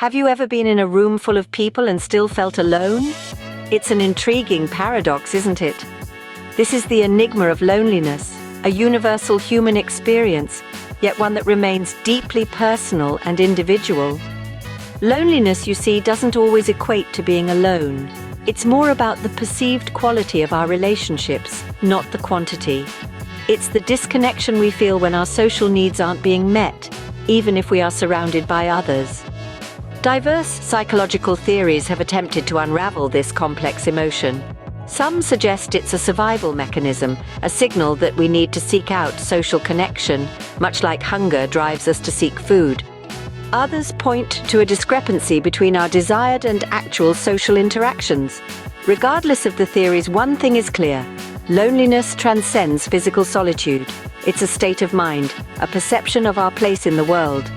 Have you ever been in a room full of people and still felt alone? It's an intriguing paradox, isn't it? This is the enigma of loneliness, a universal human experience, yet one that remains deeply personal and individual. Loneliness, you see, doesn't always equate to being alone. It's more about the perceived quality of our relationships, not the quantity. It's the disconnection we feel when our social needs aren't being met, even if we are surrounded by others. Diverse psychological theories have attempted to unravel this complex emotion. Some suggest it's a survival mechanism, a signal that we need to seek out social connection, much like hunger drives us to seek food. Others point to a discrepancy between our desired and actual social interactions. Regardless of the theories, one thing is clear: loneliness transcends physical solitude. It's a state of mind, a perception of our place in the world.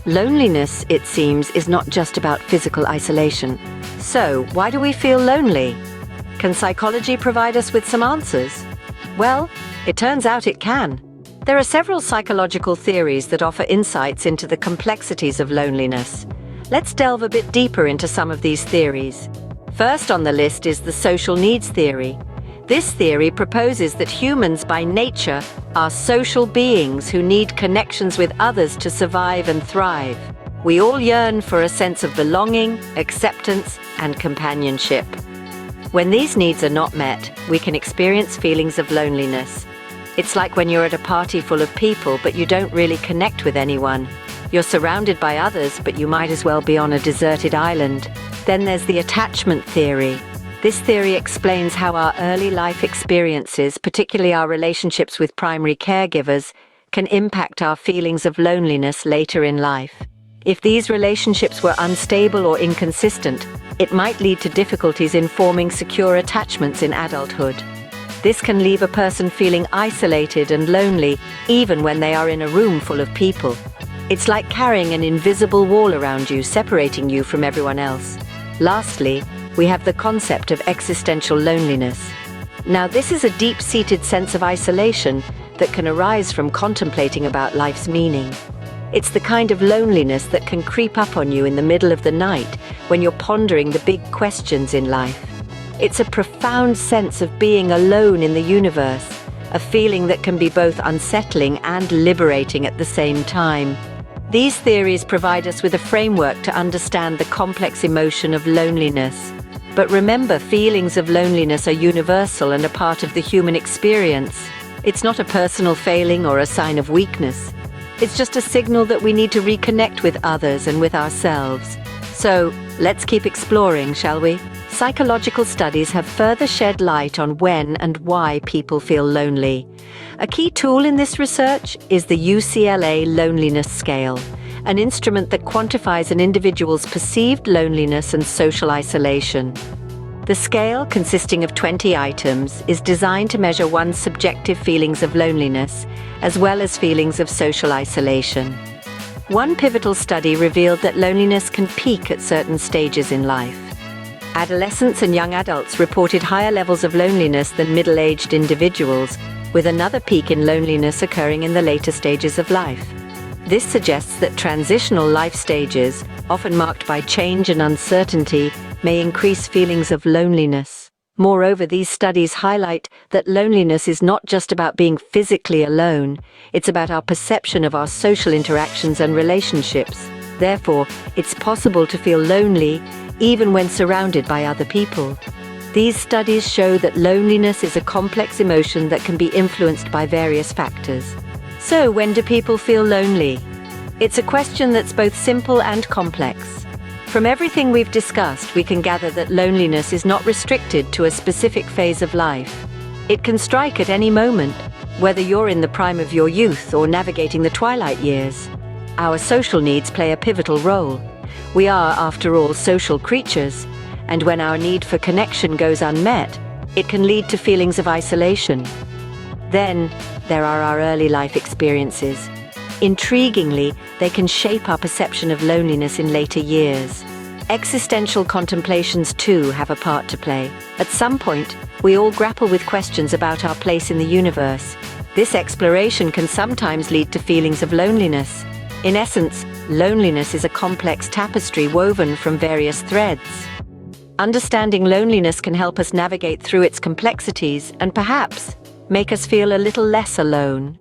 Loneliness, it seems, is not just about physical isolation. So, why do we feel lonely? Can psychology provide us with some answers? Well, it turns out it can. There are several psychological theories that offer insights into the complexities of loneliness. Let's delve a bit deeper into some of these theories. First on the list is the social needs theory. This theory proposes that humans by nature are social beings who need connections with others to survive and thrive. We all yearn for a sense of belonging, acceptance, and companionship. When these needs are not met, we can experience feelings of loneliness. It's like when you're at a party full of people, but you don't really connect with anyone. You're surrounded by others, but you might as well be on a deserted island. Then there's the attachment theory. This theory explains how our early life experiences, particularly our relationships with primary caregivers, can impact our feelings of loneliness later in life. If these relationships were unstable or inconsistent, it might lead to difficulties in forming secure attachments in adulthood. This can leave a person feeling isolated and lonely, even when they are in a room full of people. It's like carrying an invisible wall around you, separating you from everyone else. Lastly, we have the concept of existential loneliness. Now, this is a deep-seated sense of isolation that can arise from contemplating about life's meaning. It's the kind of loneliness that can creep up on you in the middle of the night when you're pondering the big questions in life. It's a profound sense of being alone in the universe, a feeling that can be both unsettling and liberating at the same time. These theories provide us with a framework to understand the complex emotion of loneliness. But remember, feelings of loneliness are universal and a part of the human experience. It's not a personal failing or a sign of weakness. It's just a signal that we need to reconnect with others and with ourselves. So, let's keep exploring, shall we? Psychological studies have further shed light on when and why people feel lonely. A key tool in this research is the UCLA Loneliness Scale, an instrument that quantifies an individual's perceived loneliness and social isolation. The scale, consisting of 20 items, is designed to measure one's subjective feelings of loneliness, as well as feelings of social isolation. One pivotal study revealed that loneliness can peak at certain stages in life. Adolescents and young adults reported higher levels of loneliness than middle-aged individuals, with another peak in loneliness occurring in the later stages of life. This suggests that transitional life stages, often marked by change and uncertainty, may increase feelings of loneliness. Moreover, these studies highlight that loneliness is not just about being physically alone, it's about our perception of our social interactions and relationships. Therefore, it's possible to feel lonely even when surrounded by other people. These studies show that loneliness is a complex emotion that can be influenced by various factors. So, when do people feel lonely? It's a question that's both simple and complex. From everything we've discussed, we can gather that loneliness is not restricted to a specific phase of life. It can strike at any moment, whether you're in the prime of your youth or navigating the twilight years. Our social needs play a pivotal role. We are, after all, social creatures, and when our need for connection goes unmet, it can lead to feelings of isolation. Then, there are our early life experiences. Intriguingly, they can shape our perception of loneliness in later years. Existential contemplations, too, have a part to play. At some point, we all grapple with questions about our place in the universe. This exploration can sometimes lead to feelings of loneliness. In essence, loneliness is a complex tapestry woven from various threads. Understanding loneliness can help us navigate through its complexities and perhaps make us feel a little less alone.